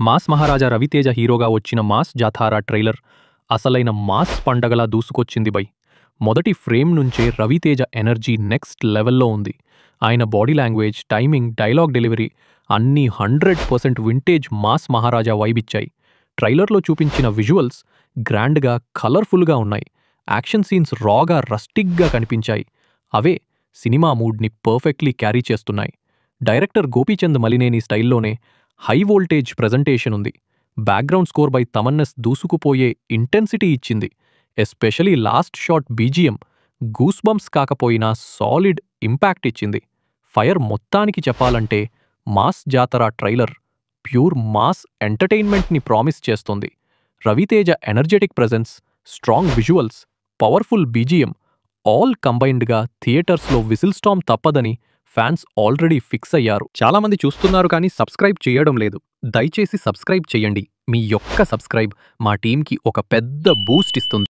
Mass మహారాజా రవితేజ హీరోగా వచ్చిన mass జాథారా trailer అసలైన మాస్ పండగలా దూసుకొచ్చింది బై. మొదటి ఫ్రేమ్ నుంచే రవితేజ ఎనర్జీ నెక్స్ట్ లెవెల్లో ఉంది. ఆయన body language, timing, dialogue delivery అన్నీ 100% వింటేజ్ మాస్ మహారాజా వైబిచ్చాయి. ట్రైలర్లో చూపించిన విజువల్స్ గ్రాండ్గా, కలర్ఫుల్గా ఉన్నాయి. యాక్షన్ సీన్స్ రాగా, రస్టిక్గా కనిపించాయి. అవే సినిమా మూడ్ని పర్ఫెక్ట్లీ క్యారీ చేస్తున్నాయి. డైరెక్టర్ గోపీచంద్ మలినేని స్టైల్లోనే హై వోల్టేజ్ ప్రెజెంటేషన్ ఉంది. బ్యాక్గ్రౌండ్ స్కోర్ బై తమన్నస్ దూసుకుపోయే ఇంటెన్సిటీ ఇచ్చింది. Especially last shot BGM goose bumps కాకపోయినా సాలిడ్ ఇంపాక్ట్ ఇచ్చింది. ఫైర్ మొత్తానికి చెప్పాలంటే mass Jathara trailer pure mass ఎంటర్టైన్మెంట్ని ప్రామిస్ చేస్తోంది. Raviteja energetic presence, strong visuals, powerful BGM all కంబైన్డ్గా థియేటర్స్లో విజిల్ స్టామ్ తప్పదని ఫ్యాన్స్ ఆల్రెడీ ఫిక్స్ అయ్యారు. చాలామంది చూస్తున్నారు కానీ సబ్స్క్రైబ్ చేయడం లేదు. దయచేసి సబ్స్క్రైబ్ చేయండి. మీ యొక్క సబ్స్క్రైబ్ మా టీంకి ఒక పెద్ద బూస్ట్ ఇస్తుంది.